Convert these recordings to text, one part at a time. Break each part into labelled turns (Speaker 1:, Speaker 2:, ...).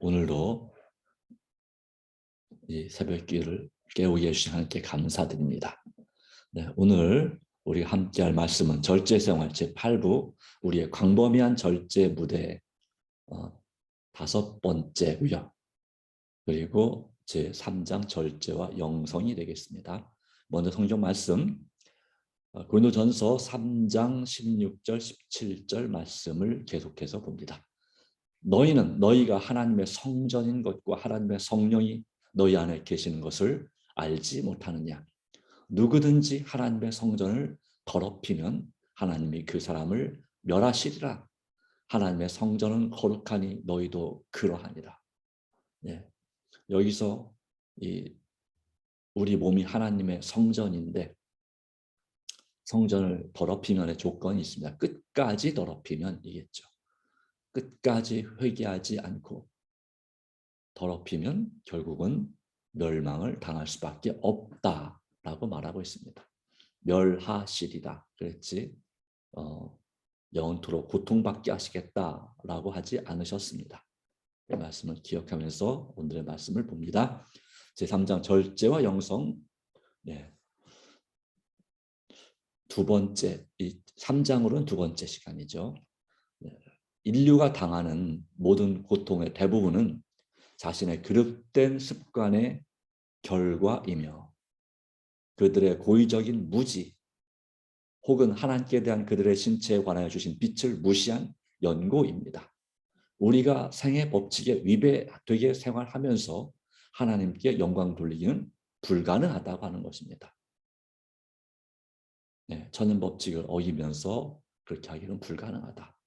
Speaker 1: 오늘도 이 새벽기를 깨우게 해주신 하나님께 감사드립니다. 네, 오늘 우리가 함께할 말씀은 절제생활 제8부 우리의 광범위한 절제 무대 5번째고요. 그리고 제3장 절제와 영성이 되겠습니다. 먼저 성경 말씀 고린도전서 3장 16절 17절 말씀을 계속해서 봅니다. 너희는 너희가 하나님의 성전인 것과 하나님의 성령이 너희 안에 계시는 것을 알지 못하느냐. 누구든지 하나님의 성전을 더럽히면 하나님이 그 사람을 멸하시리라. 하나님의 성전은 거룩하니 너희도 그러하니라. 네. 여기서 우리 몸이 하나님의 성전인데 성전을 더럽히면의 조건이 있습니다. 끝까지 더럽히면이겠죠. 끝까지 회개하지 않고 더럽히면 결국은 멸망을 당할 수밖에 없다라고 말하고 있습니다. 멸하시리라 그랬지 영원토록 고통받게 하시겠다라고 하지 않으셨습니다. 이 말씀을 기억하면서 오늘의 말씀을 봅니다. 제3장 절제와 영성. 네. 두 번째, 이 3장으로는 두 번째 시간이죠. 네. 인류가 당하는 모든 고통의 대부분은 자신의 그릇된 습관의 결과이며 그들의 고의적인 무지 혹은 하나님께 대한 그들의 신체에 관하여 주신 빛을 무시한 연고입니다. 우리가 생애 법칙에 위배되게 생활하면서 하나님께 영광 돌리기는 불가능하다고 하는 것입니다. 네, 천연 법칙을 어기면서 그렇게 하기는 불가능하다.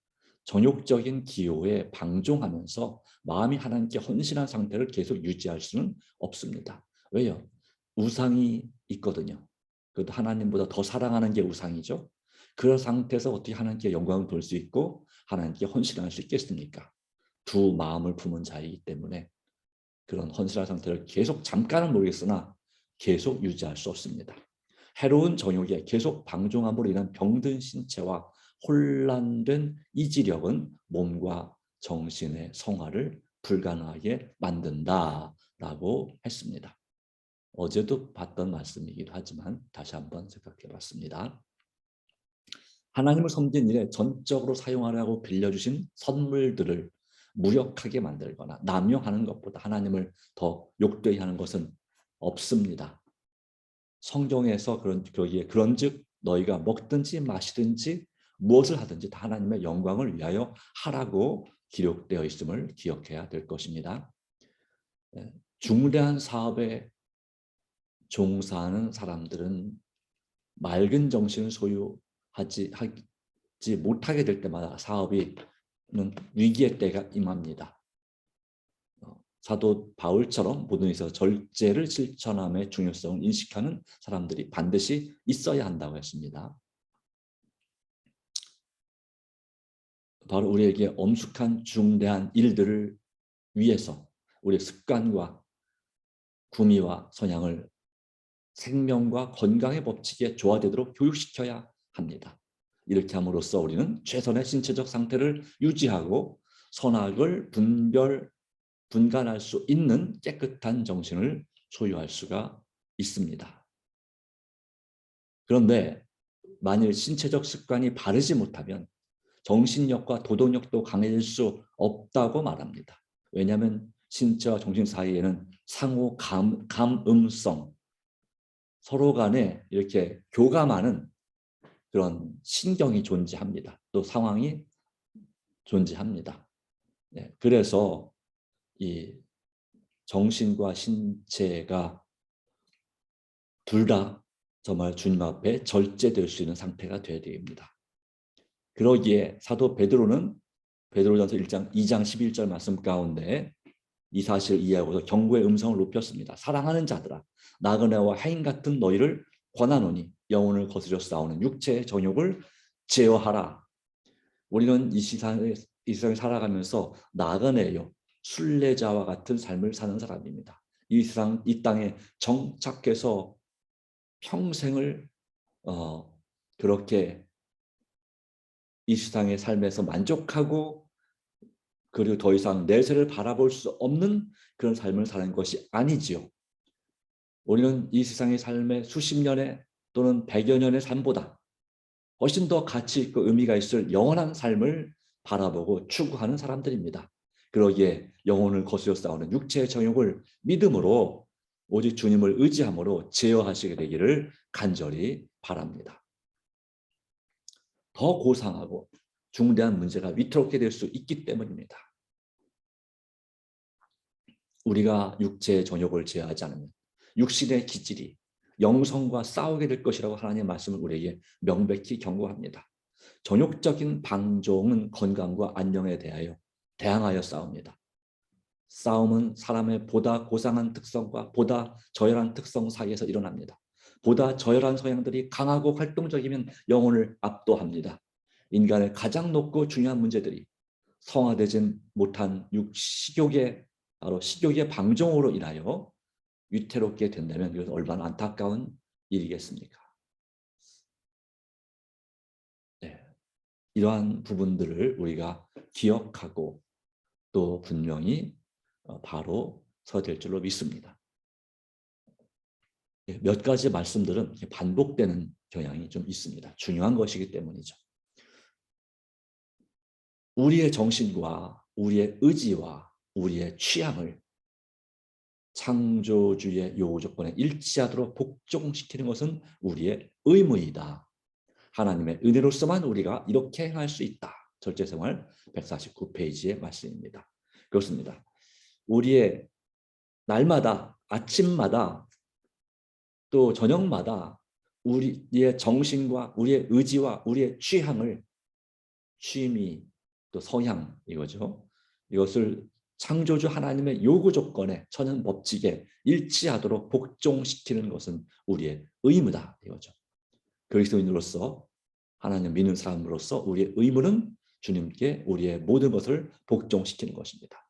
Speaker 1: 정욕적인 기호에 방종하면서 마음이 하나님께 헌신한 상태를 계속 유지할 수는 없습니다. 왜요? 우상이 있거든요. 그래도 하나님보다 더 사랑하는 게 우상이죠. 그런 상태에서 어떻게 하나님께 영광을 돌 수 있고 하나님께 헌신할 수 있겠습니까? 두 마음을 품은 자이기 때문에 그런 헌신한 상태를 계속 잠깐은 모르겠으나 계속 유지할 수 없습니다. 해로운 정욕에 계속 방종함으로 인한 병든 신체와 혼란된 이지력은 몸과 정신의 성화를 불가능하게 만든다라고 했습니다. 어제도 봤던 말씀이기도 하지만 다시 한번 생각해 봤습니다. 하나님을 섬긴 일에 전적으로 사용하려고 빌려주신 선물들을 무력하게 만들거나 남용하는 것보다 하나님을 더 욕되게 하는 것은 없습니다. 성경에서 그런즉 너희가 먹든지 마시든지 무엇을 하든지 다 하나님의 영광을 위하여 하라고 기록되어 있음을 기억해야 될 것입니다. 중대한 사업에 종사하는 사람들은 맑은 정신을 소유하지 못하게 될 때마다 사업이 위기의 때가 임합니다. 사도 바울처럼 모든 일에서 절제를 실천함의 중요성을 인식하는 사람들이 반드시 있어야 한다고 했습니다. 바로 우리에게 엄숙한 중대한 일들을 위해서 우리의 습관과 구미와 성향을 생명과 건강의 법칙에 조화되도록 교육시켜야 합니다. 이렇게 함으로써 우리는 최선의 신체적 상태를 유지하고 선악을 분간할 수 있는 깨끗한 정신을 소유할 수가 있습니다. 그런데 만일 신체적 습관이 바르지 못하면 정신력과 도덕력도 강해질 수 없다고 말합니다. 왜냐하면 신체와 정신 사이에는 상호 감음성, 서로 간에 이렇게 교감하는 그런 신경이 존재합니다. 또 상황이 존재합니다. 네, 그래서 이 정신과 신체가 둘 다 정말 주님 앞에 절제될 수 있는 상태가 되어야 됩니다. 그러기에 사도 베드로전서 2장 11절 말씀 가운데 이 사실을 이해하고서 경고의 음성을 높였습니다. 사랑하는 자들아, 나그네와 해인 같은 너희를 권하노니 영혼을 거스려 싸우는 육체의 정욕을 제어하라. 우리는 이 세상에 살아가면서 나그네요, 순례자와 같은 삶을 사는 사람입니다. 이 땅에 정착해서 평생을 그렇게 이 세상의 삶에서 만족하고 그리고 더 이상 내세를 바라볼 수 없는 그런 삶을 사는 것이 아니지요. 우리는 이 세상의 삶의 수십 년의 또는 100여 년의 삶보다 훨씬 더 가치 있고 의미가 있을 영원한 삶을 바라보고 추구하는 사람들입니다. 그러기에 영혼을 거스려 싸우는 육체의 정욕을 믿음으로 오직 주님을 의지함으로 제어하시게 되기를 간절히 바랍니다. 더 고상하고 중대한 문제가 위태롭게 될 수 있기 때문입니다. 우리가 육체의 정욕을 제어하지 않으면 육신의 기질이 영성과 싸우게 될 것이라고 하나님의 말씀을 우리에게 명백히 경고합니다. 정욕적인 방종은 건강과 안녕에 대하여 대항하여 싸웁니다. 싸움은 사람의 보다 고상한 특성과 보다 저열한 특성 사이에서 일어납니다. 보다 저열한 성향들이 강하고 활동적이면 영혼을 압도합니다. 인간의 가장 높고 중요한 문제들이 성화되지 못한 식욕의 바로 식욕의 방종으로 인하여 위태롭게 된다면 이것은 얼마나 안타까운 일이겠습니까? 네. 이러한 부분들을 우리가 기억하고 또 분명히 바로 서야 될 줄로 믿습니다. 몇 가지 말씀들은 반복되는 경향이 좀 있습니다. 중요한 것이기 때문이죠. 우리의 정신과 우리의 의지와 우리의 취향을 창조주의 요구 조건에 일치하도록 복종시키는 것은 우리의 의무이다. 하나님의 은혜로서만 우리가 이렇게 행할 수 있다. 절제생활 149페이지의 말씀입니다. 그렇습니다. 우리의 날마다 아침마다 또 저녁마다 우리의 정신과 우리의 의지와 우리의 취향을 취미 또 성향 이거죠. 이것을 창조주 하나님의 요구 조건에 천연 법칙에 일치하도록 복종시키는 것은 우리의 의무다 이거죠. 그리스도인으로서 하나님 믿는 사람으로서 우리의 의무는 주님께 우리의 모든 것을 복종시키는 것입니다.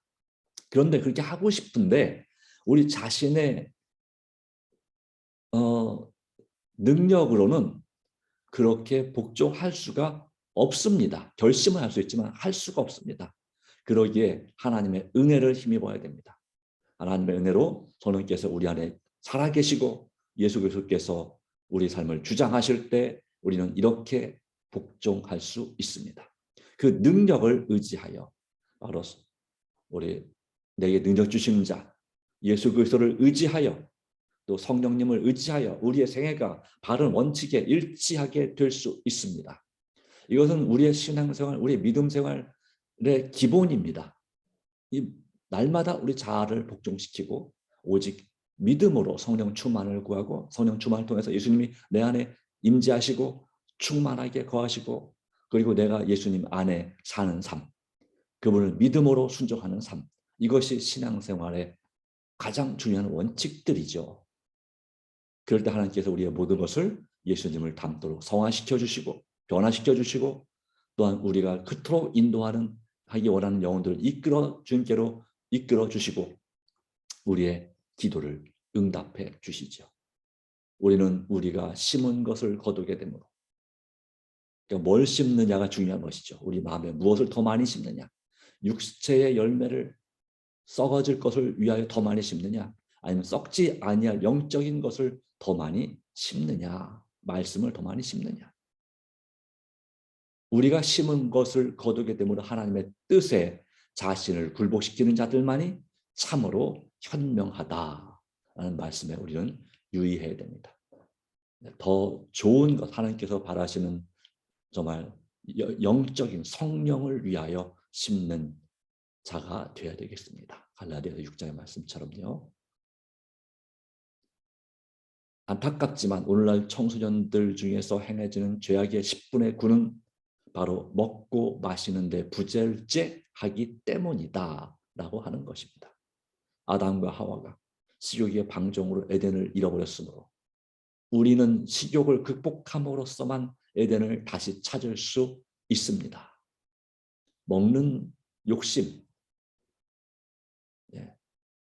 Speaker 1: 그런데 그렇게 하고 싶은데 우리 자신의 능력으로는 그렇게 복종할 수가 없습니다. 결심은 할 수 있지만 할 수가 없습니다. 그러기에 하나님의 은혜를 힘입어야 됩니다. 하나님의 은혜로 성령께서 우리 안에 살아계시고 예수 그리스도께서 우리 삶을 주장하실 때 우리는 이렇게 복종할 수 있습니다. 그 능력을 의지하여 바로 우리 내게 능력 주시는 자 예수 그리스도를 의지하여 또 성령님을 의지하여 우리의 생애가 바른 원칙에 일치하게 될 수 있습니다. 이것은 우리의 신앙생활, 우리의 믿음생활의 기본입니다. 이 날마다 우리 자아를 복종시키고 오직 믿음으로 성령 충만을 구하고 성령 충만을 통해서 예수님이 내 안에 임재하시고 충만하게 거하시고 그리고 내가 예수님 안에 사는 삶, 그분을 믿음으로 순종하는 삶, 이것이 신앙생활의 가장 중요한 원칙들이죠. 그럴 때 하나님께서 우리의 모든 것을 예수님을 닮도록 성화시켜 주시고 변화시켜 주시고 또한 우리가 그토록 인도하는 하기 원하는 영혼들을 이끌어 주님께로 이끌어 주시고 우리의 기도를 응답해 주시죠. 우리는 우리가 심은 것을 거두게 되므로 그러니까 뭘 심느냐가 중요한 것이죠. 우리 마음에 무엇을 더 많이 심느냐. 육체의 열매를 썩어질 것을 위하여 더 많이 심느냐 아니면 썩지 아니할 영적인 것을 더 많이 심느냐 말씀을 더 많이 심느냐. 우리가 심은 것을 거두게 되므로 하나님의 뜻에 자신을 굴복시키는 자들만이 참으로 현명하다라는 말씀에 우리는 유의해야 됩니다. 더 좋은 것 하나님께서 바라시는 정말 영적인 성령을 위하여 심는 자가 되어야 되겠습니다. 갈라디아서 6장의 말씀처럼요. 안타깝지만 오늘날 청소년들 중에서 행해지는 죄악의 10분의 9는 바로 먹고 마시는 데 부절제하기 때문이다 라고 하는 것입니다. 아담과 하와가 식욕의 방종으로 에덴을 잃어버렸으므로 우리는 식욕을 극복함으로써만 에덴을 다시 찾을 수 있습니다. 먹는 욕심,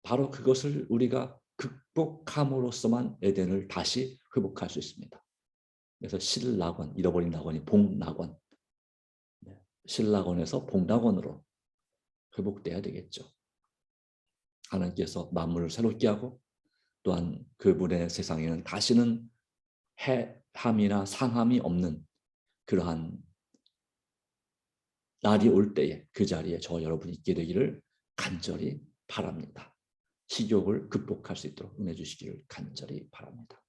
Speaker 1: 바로 그것을 우리가 극복함으로써만 에덴을 다시 회복할 수 있습니다. 그래서 실낙원, 잃어버린 낙원이 복낙원, 실낙원에서 복낙원으로 회복돼야 되겠죠. 하나님께서 만물을 새롭게 하고 또한 그분의 세상에는 다시는 해함이나 상함이 없는 그러한 날이 올 때에 그 자리에 저 여러분이 있게 되기를 간절히 바랍니다. 식욕을 극복할 수 있도록 은혜 주시기를 간절히 바랍니다.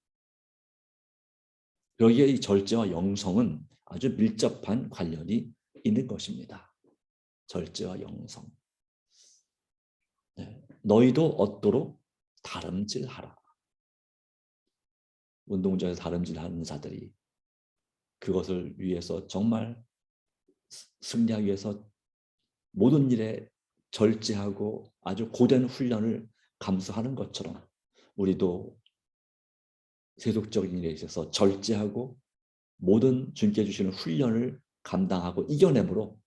Speaker 1: 여기에 이 절제와 영성은 아주 밀접한 관련이 있는 것입니다. 절제와 영성. 네. 너희도 얻도록 다름질하라. 운동장에서 다름질하는 자들이 그것을 위해서 정말 승리하기 위해서 모든 일에 절제하고 아주 고된 훈련을 감수하는 것처럼 우리도 세속적인 일에 있어서 절제하고 모든 주님께 주시는 훈련을 감당하고 이겨내므로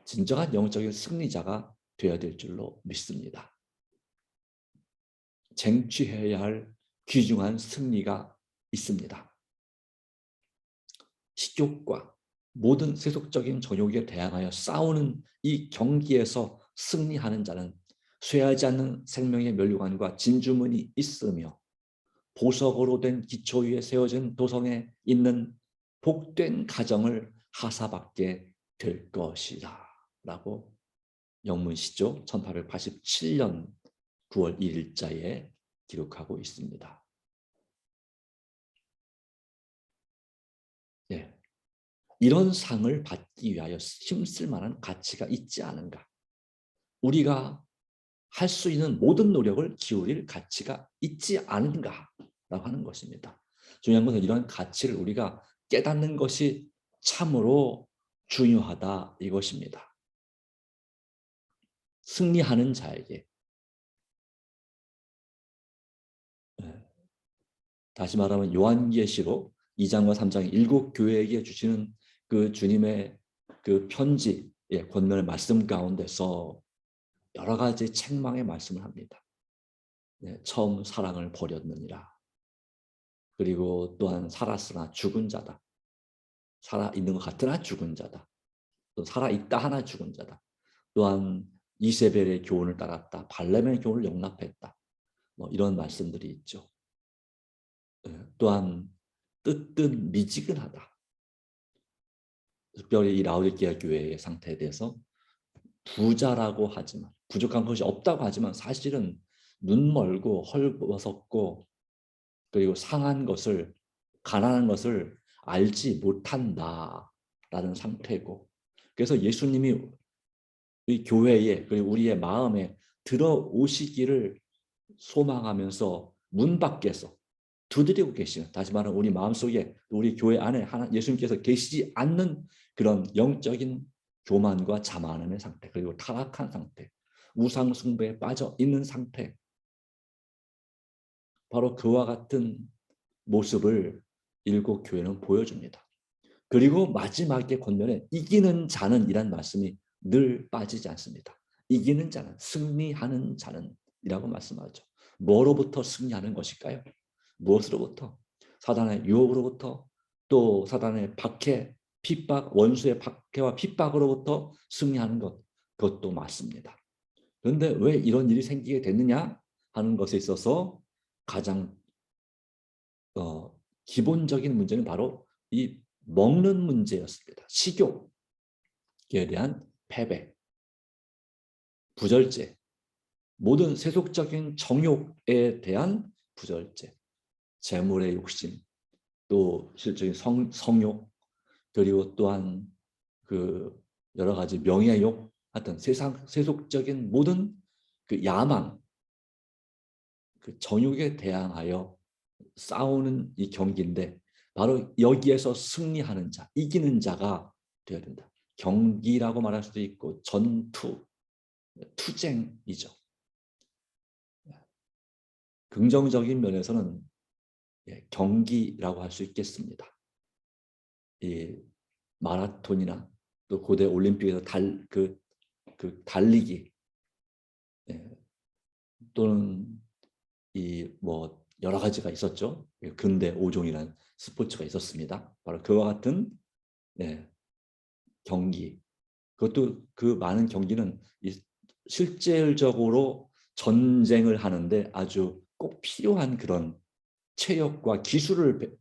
Speaker 1: 진정한 영적인 승리자가 되어야 될 줄로 믿습니다. 쟁취해야 할 귀중한 승리가 있습니다. 식욕과 모든 세속적인 정욕에 대항하여 싸우는 이 경기에서 승리하는 자는 쇠하지 않는 생명의 면류관과 진주문이 있으며 보석으로 된 기초 위에 세워진 도성에 있는 복된 가정을 하사받게 될 것이다 라고 영문시조 1887년 9월 1일자에 기록하고 있습니다. 네. 이런 상을 받기 위하여 힘쓸 만한 가치가 있지 않은가? 우리가 할 수 있는 모든 노력을 기울일 가치가 있지 않은가라고 하는 것입니다. 중요한 것은 이런 가치를 우리가 깨닫는 것이 참으로 중요하다 이것입니다. 승리하는 자에게 다시 말하면 요한계시록 2장과 3장 7교회에게 주시는 그 주님의 그 편지 권면의 말씀 가운데서 여러 가지 책망의 말씀을 합니다. 처음 사랑을 버렸느니라. 그리고 또한 살았으나 죽은 자다. 살아있는 것 같으나 죽은 자다. 또 살아있다 하나 죽은 자다. 또한 이세벨의 교훈을 따랐다. 발렘의 교훈을 용납했다. 뭐 이런 말씀들이 있죠. 또한 뜨뜻 미지근하다. 특별히 이 라오디게아 교회의 상태에 대해서 부자라고 하지만 부족한 것이 없다고 하지만 사실은 눈 멀고 헐벗었고 그리고 상한 것을 가난한 것을 알지 못한다라는 상태고 그래서 예수님이 이 교회에 그리고 우리의 마음에 들어오시기를 소망하면서 문 밖에서 두드리고 계시는 다시 말하면 우리 마음속에 우리 교회 안에 예수님께서 계시지 않는 그런 영적인 교만과 자만함의 상태 그리고 타락한 상태 우상 숭배에 빠져 있는 상태 바로 그와 같은 모습을 일곱 교회는 보여줍니다. 그리고 마지막에 권면에 이기는 자는 이란 말씀이 늘 빠지지 않습니다. 이기는 자는 승리하는 자는 이라고 말씀하죠. 뭐로부터 승리하는 것일까요? 무엇으로부터? 사단의 유혹으로부터 또 사단의 박해, 핍박, 원수의 박해와 핍박으로부터 승리하는 것 그것도 맞습니다. 그런데 왜 이런 일이 생기게 됐느냐 하는 것에 있어서 가장 기본적인 문제는 바로 이 먹는 문제였습니다. 식욕에 대한 패배, 부절제, 모든 세속적인 정욕에 대한 부절제, 재물의 욕심, 또 실적인 성욕, 그리고 또한 그 여러 가지 명예욕, 하여튼 세속적인 모든 그 야망, 그 정욕에 대항하여 싸우는 이 경기인데 바로 여기에서 승리하는 자, 이기는 자가 되어야 된다. 경기라고 말할 수도 있고 전투, 투쟁이죠. 긍정적인 면에서는 경기라고 할 수 있겠습니다. 이 마라톤이나 또 고대 올림픽에서 달리기 또는 이 뭐 여러 가지가 있었죠. 근대 5종이라는 스포츠가 있었습니다. 바로 그와 같은 경기. 그것도 그 많은 경기는 이 실질적으로 전쟁을 하는데 아주 꼭 필요한 그런 체력과 기술을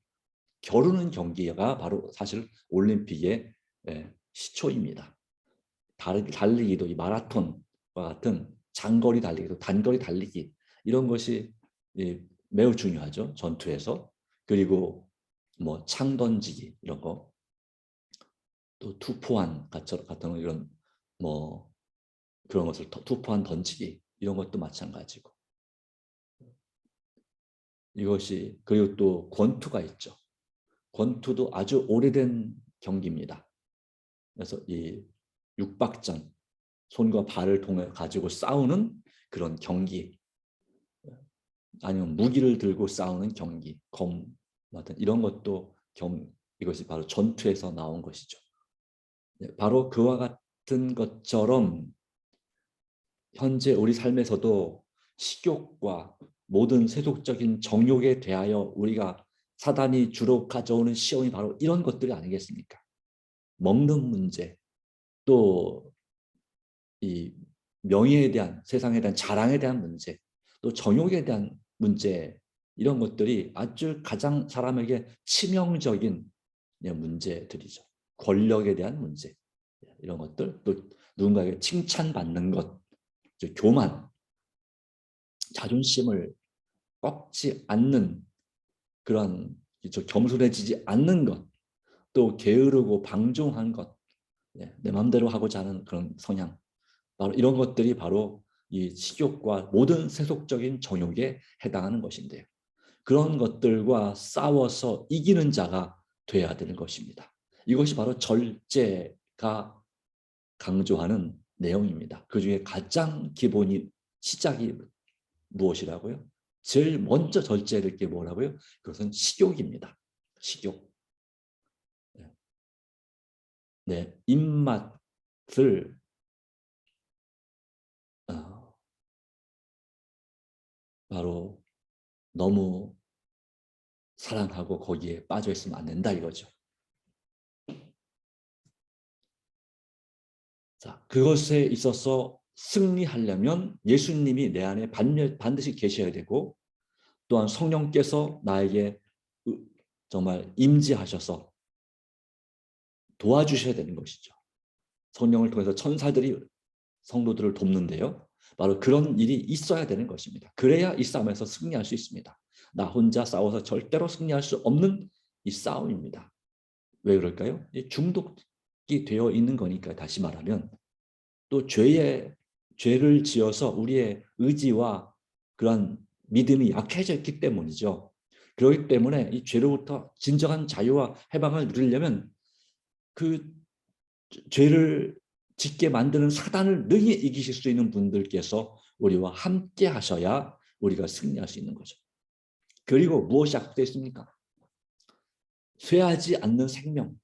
Speaker 1: 겨루는 경기가 바로 사실 올림픽의 시초입니다. 달리기도 이 마라톤과 같은 장거리 달리기도 단거리 달리기 이런 것이 매우 중요하죠. 전투에서. 그리고 뭐 창 던지기 이런 거, 또 투포환 같은 이런 뭐 그런 것을 투포환 던지기 이런 것도 마찬가지고, 이것이 그리고 또 권투가 있죠. 권투도 아주 오래된 경기입니다. 그래서 이 육박전, 손과 발을 통해 가지고 싸우는 그런 경기, 아니면 무기를 들고 싸우는 경기, 검 같은 이런 것도 이것이 바로 전투에서 나온 것이죠. 바로 그와 같은 것처럼 현재 우리 삶에서도 식욕과 모든 세속적인 정욕에 대하여 우리가 사단이 주로 가져오는 시험이 바로 이런 것들이 아니겠습니까? 먹는 문제, 또 이 명예에 대한, 세상에 대한 자랑에 대한 문제, 또 정욕에 대한 문제, 이런 것들이 아주 가장 사람에게 치명적인 문제들이죠. 권력에 대한 문제, 이런 것들, 또 누군가에게 칭찬받는 것, 교만, 자존심을 꺾지 않는 그런, 겸손해지지 않는 것, 또 게으르고 방종한 것, 내 마음대로 하고자 하는 그런 성향, 바로 이런 것들이 바로 이 식욕과 모든 세속적인 정욕에 해당하는 것인데요. 그런 것들과 싸워서 이기는 자가 돼야 되는 것입니다. 이것이 바로 절제가 강조하는 내용입니다. 그중에 가장 기본이, 시작이 무엇이라고요? 제일 먼저 절제될 게 뭐라고요? 그것은 식욕입니다. 식욕. 네, 입맛을 바로 너무 사랑하고 거기에 빠져 있으면 안 된다 이거죠. 자, 그것에 있어서 승리하려면 예수님이 내 안에 반드시 계셔야 되고, 또한 성령께서 나에게 정말 임재하셔서 도와주셔야 되는 것이죠. 성령을 통해서 천사들이 성도들을 돕는데요. 바로 그런 일이 있어야 되는 것입니다. 그래야 이 싸움에서 승리할 수 있습니다. 나 혼자 싸워서 절대로 승리할 수 없는 이 싸움입니다. 왜 그럴까요? 중독이 되어 있는 거니까. 다시 말하면 또 죄를 지어서 우리의 의지와 그런 믿음이 약해져 있기 때문이죠. 그렇기 때문에 이 죄로부터 진정한 자유와 해방을 누리려면 그 죄를 짓게 만드는 사단을 능히 이기실 수 있는 분들께서 우리와 함께 하셔야 우리가 승리할 수 있는 거죠. 그리고 무엇이 약속되어 있습니까? 쇠하지 않는 생명,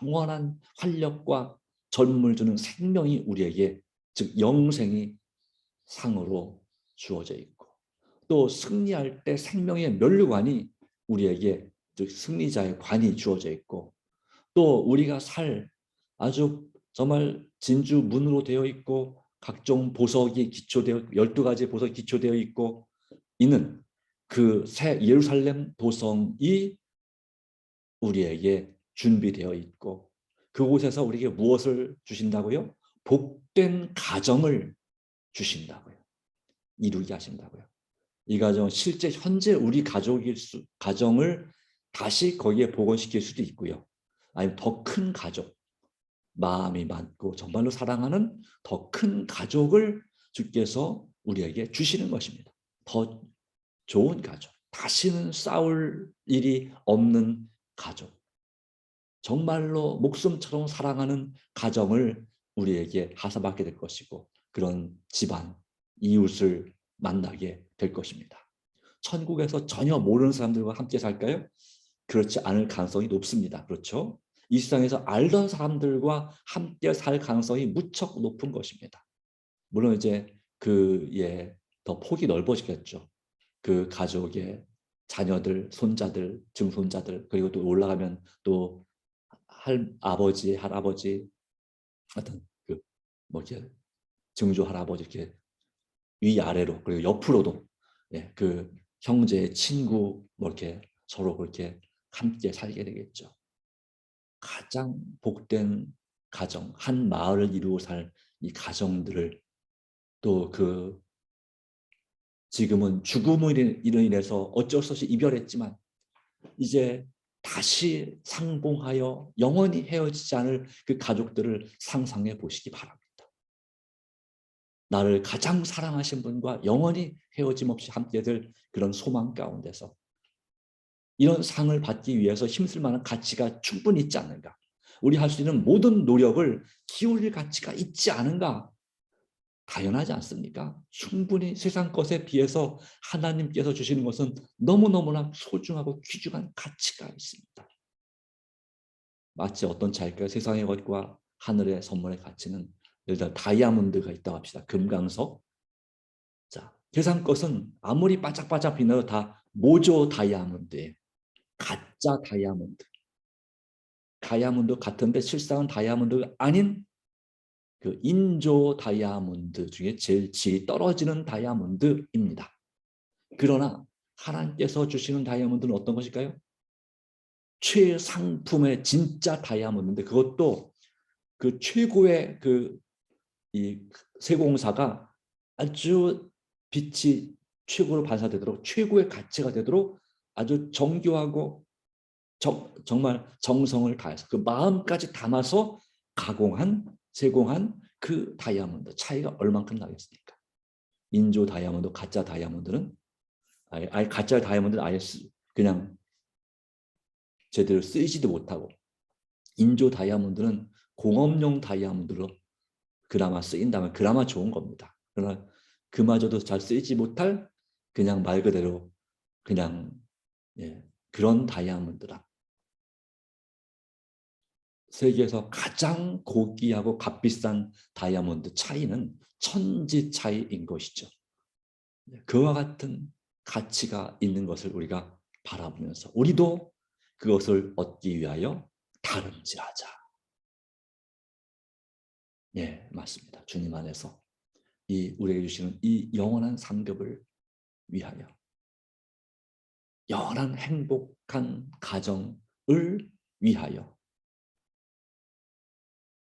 Speaker 1: 영원한 활력과 젊음을 주는 생명이 우리에게, 즉 영생이 상으로 주어져 있고, 또 승리할 때 생명의 면류관이 우리에게, 즉 승리자의 관이 주어져 있고, 또 우리가 살 아주 정말 진주문으로 되어 있고 각종 보석이 기초되어, 12가지 보석이 기초되어 있고 있는 그 새 예루살렘 도성이 우리에게 준비되어 있고, 그곳에서 우리에게 무엇을 주신다고요? 복된 가정을 주신다고요. 이루게 하신다고요. 이 가정, 실제 현재 우리 가정을 다시 거기에 복원시킬 수도 있고요. 아니면 더 큰 가족, 마음이 맞고 정말로 사랑하는 더 큰 가족을 주께서 우리에게 주시는 것입니다. 더 좋은 가족, 다시는 싸울 일이 없는 가족, 정말로 목숨처럼 사랑하는 가정을 우리에게 하사받게 될 것이고, 그런 집안, 이웃을 만나게 될 것입니다. 천국에서 전혀 모르는 사람들과 함께 살까요? 그렇지 않을 가능성이 높습니다. 그렇죠? 이 세상에서 알던 사람들과 함께 살 가능성이 무척 높은 것입니다. 물론 이제 더 폭이 넓어지겠죠. 그 가족의 자녀들, 손자들, 증손자들, 그리고 또 올라가면 또 아버지, 할아버지 같은 뭐 증조 할아버지 이렇게 위아래로 그리고 옆으로도 그 형제, 친구 뭐 이렇게 서로 그렇게 함께 살게 되겠죠. 가장 복된 가정, 한 마을을 이루고 살 이 가정들을 또 그 지금은 죽음으로 인해서 어쩔 수 없이 이별했지만 이제 다시 상봉하여 영원히 헤어지지 않을 그 가족들을 상상해 보시기 바랍니다. 나를 가장 사랑하신 분과 영원히 헤어짐 없이 함께 될 그런 소망 가운데서 이런 상을 받기 위해서 힘쓸 만한 가치가 충분히 있지 않는가? 우리 할 수 있는 모든 노력을 기울일 가치가 있지 않은가? 당연하지 않습니까? 충분히 세상 것에 비해서 하나님께서 주시는 것은 너무너무나 소중하고 귀중한 가치가 있습니다. 마치 어떤 차일까요? 세상의 것과 하늘의 선물의 가치는 예를 들어 다이아몬드가 있다고 합시다. 금강석. 자, 세상 것은 아무리 반짝반짝 빛나도 다 모조 다이아몬드예요. 가짜 다이아몬드. 다이아몬드 같은데 실상은 다이아몬드가 아닌 그 인조 다이아몬드 중에 제일 질이 떨어지는 다이아몬드입니다. 그러나 하나님께서 주시는 다이아몬드는 어떤 것일까요? 최상품의 진짜 다이아몬드인데 그것도 그 최고의 이 세공사가 아주 빛이 최고로 반사되도록 최고의 가치가 되도록 아주 정교하고 정말 정성을 다해서 그 마음까지 담아서 세공한 그 다이아몬드 차이가 얼만큼 나겠습니까? 인조 다이아몬드, 가짜 다이아몬드는 아예 가짜 다이아몬드는 아예 그냥 제대로 쓰이지도 못하고 인조 다이아몬드는 공업용 다이아몬드로 그나마 쓰인다면 그나마 좋은 겁니다. 그러나 그마저도 잘 쓰이지 못할 그냥 말 그대로 그냥 그런 다이아몬드라. 세계에서 가장 고귀하고 값비싼 다이아몬드 차이는 천지 차이인 것이죠. 그와 같은 가치가 있는 것을 우리가 바라보면서 우리도 그것을 얻기 위하여 다름질하자. 예, 맞습니다. 주님 안에서 우리에게 주시는 이 영원한 상급을 위하여 영원한 행복한 가정을 위하여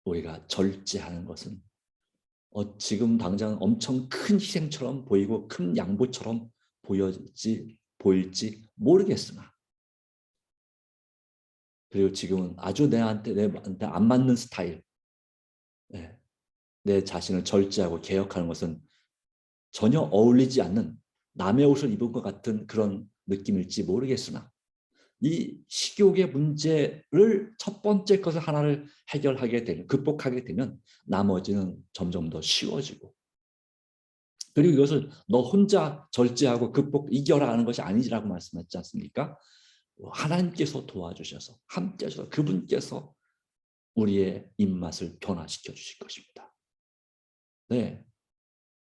Speaker 1: 우리가 절제하는 것은 지금 당장 엄청 큰 희생처럼 보이고 큰 양보처럼 보일지 모르겠으나 그리고 지금은 아주 내한테 안 맞는 스타일 내 자신을 절제하고 개혁하는 것은 전혀 어울리지 않는 남의 옷을 입은 것 같은 그런 느낌일지 모르겠으나 이 식욕의 문제를 첫 번째 것을 하나를 극복하게 되면 나머지는 점점 더 쉬워지고 그리고 이것을 너 혼자 절제하고 이겨라 하는 것이 아니라고 말씀하지 않습니까? 하나님께서 도와주셔서 함께 하셔서 그분께서 우리의 입맛을 변화시켜 주실 것입니다. 네,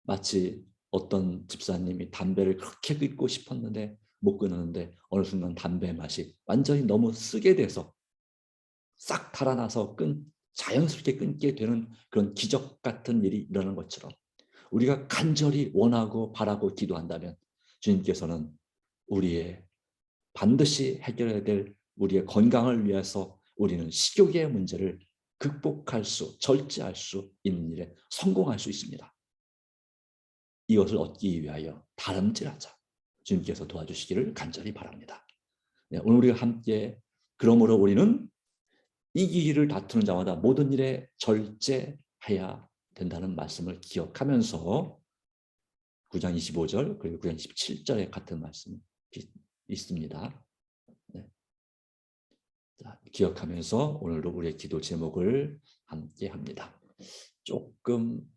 Speaker 1: 마치 어떤 집사님이 담배를 그렇게 끊고 싶었는데 못 끊었는데 어느 순간 담배 맛이 완전히 너무 쓰게 돼서 싹 달아나서 자연스럽게 끊게 되는 그런 기적 같은 일이 일어나는 것처럼 우리가 간절히 원하고 바라고 기도한다면 주님께서는 우리의 반드시 해결해야 될 우리의 건강을 위해서 우리는 식욕의 문제를 절제할 수 있는 일에 성공할 수 있습니다. 이것을 얻기 위하여 다름질하자. 주님께서 도와주시기를 간절히 바랍니다. 네, 오늘 우리가 함께 그러므로 우리는 이기기를 다투는 자마다 모든 일에 절제해야 된다는 말씀을 기억하면서 9장 25절 그리고 9장 17절에 같은 말씀이 있습니다. 네. 자, 기억하면서 오늘도 우리의 기도 제목을 함께 합니다. 조금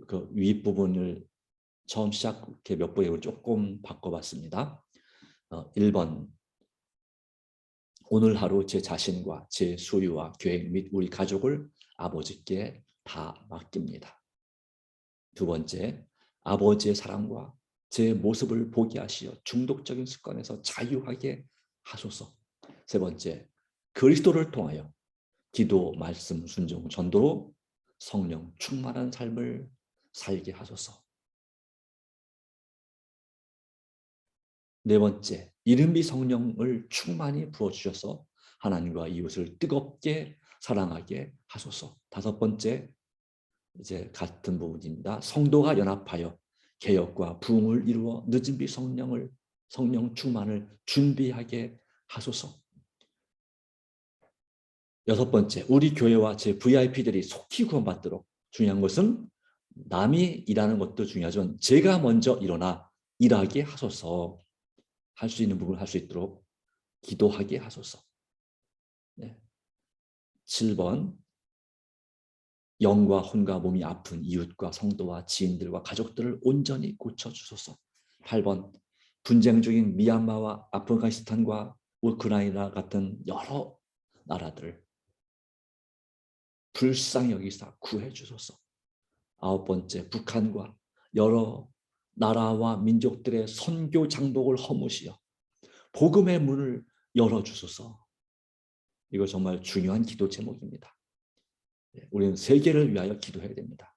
Speaker 1: 그 윗부분을 처음 시작해 몇 번에 조금 바꿔봤습니다. 1번 오늘 하루 제 자신과 제 소유와 계획 및 우리 가족을 아버지께 다 맡깁니다. 두 번째, 아버지의 사랑과 제 모습을 보게 하시어 중독적인 습관에서 자유하게 하소서. 세 번째, 그리스도를 통하여 기도, 말씀, 순종, 전도로 성령 충만한 삶을 살게 하소서. 네 번째, 이른비 성령을 충만히 부어주셔서 하나님과 이웃을 뜨겁게 사랑하게 하소서. 다섯 번째, 이제 같은 부분입니다. 성도가 연합하여 개혁과 부흥을 이루어 늦은 비 성령 충만을 준비하게 하소서. 여섯 번째, 우리 교회와 제 VIP들이 속히 구원받도록 중요한 것은 남이 일하는 것도 중요하지만 제가 먼저 일어나 일하게 하소서. 할 수 있는 부분을 할 수 있도록 기도하게 하소서. 네. 7번, 영과 혼과 몸이 아픈 이웃과 성도와 지인들과 가족들을 온전히 고쳐주소서. 8번, 분쟁 중인 미얀마와 아프가니스탄과 우크라이나 같은 여러 나라들을 불쌍히 여기사 구해 주소서. 9번째, 북한과 여러 나라와 민족들의 선교 장독을 허무시어 복음의 문을 열어주소서. 이거 정말 중요한 기도 제목입니다. 우리는 세계를 위하여 기도해야 됩니다.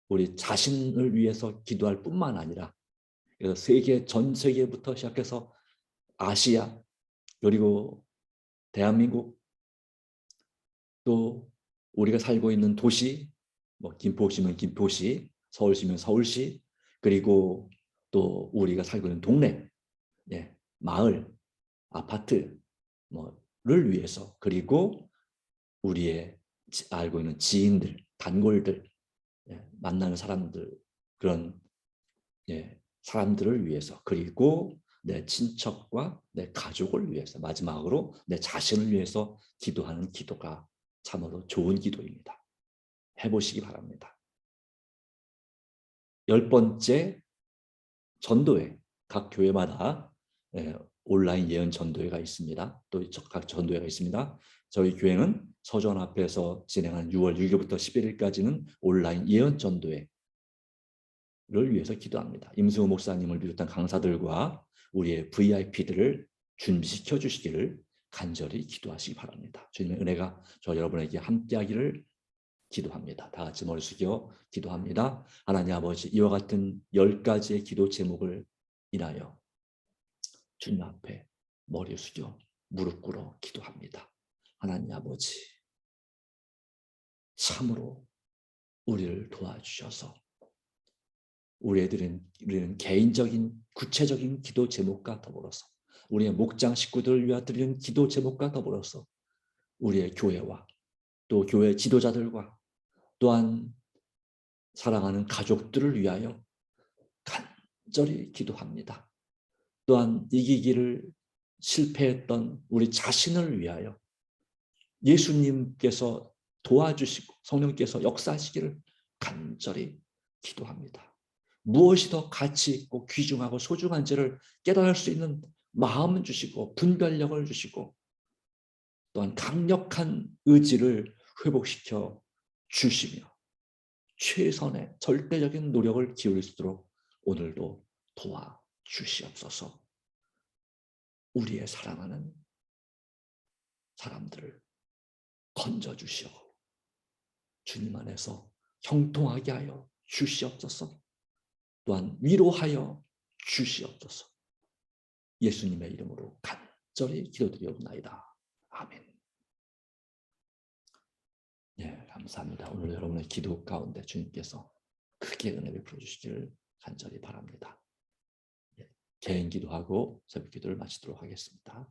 Speaker 1: 우리 자신을 위해서 기도할 뿐만 아니라 그래서 전 세계부터 시작해서 아시아 그리고 대한민국 또 우리가 살고 있는 도시 뭐 김포시면 김포시, 서울시면 서울시 그리고 또 우리가 살고 있는 동네, 마을, 아파트 뭐를 위해서 그리고 우리의 알고 있는 지인들, 단골들, 만나는 사람들 그런 사람들을 위해서 그리고 내 친척과 내 가족을 위해서 마지막으로 내 자신을 위해서 기도하는 기도가 참으로 좋은 기도입니다. 해보시기 바랍니다. 10번째, 전도회. 각 교회마다 온라인 예언 전도회가 있습니다. 또 각 전도회가 있습니다. 저희 교회는 서전 앞에서 진행한 6월 6일부터 11일까지는 온라인 예언 전도회를 위해서 기도합니다. 임승우 목사님을 비롯한 강사들과 우리의 VIP들을 준비시켜 주시기를 간절히 기도하시기 바랍니다. 주님의 은혜가 저 여러분에게 함께하기를 기도합니다. 다 같이 머리 숙여 기도합니다. 하나님 아버지, 이와 같은 10가지의 기도 제목을 인하여 주님 앞에 머리 숙여 무릎 꿇어 기도합니다. 하나님 아버지, 참으로 우리를 도와주셔서 우리는 개인적인 구체적인 기도 제목과 더불어서 우리의 목장 식구들을 위하여 드리는 기도 제목과 더불어서 우리의 교회와 또 교회 지도자들과 또한 사랑하는 가족들을 위하여 간절히 기도합니다. 또한 이기기를 실패했던 우리 자신을 위하여 예수님께서 도와주시고 성령께서 역사하시기를 간절히 기도합니다. 무엇이 더 가치 있고 귀중하고 소중한지를 깨달을 수 있는 마음을 주시고 분별력을 주시고 또한 강력한 의지를 회복시켜 주시며 최선의 절대적인 노력을 기울일 수 있도록 오늘도 도와주시옵소서. 우리의 사랑하는 사람들을 건져주시오. 주님 안에서 형통하게 하여 주시옵소서. 또한 위로하여 주시옵소서. 예수님의 이름으로 간절히 기도드리옵나이다. 아멘. 감사합니다. 오늘 여러분의 기도 가운데 주님께서 크게 은혜 베풀어 주시기를 간절히 바랍니다. 개인 기도하고 새벽 기도를 마치도록 하겠습니다.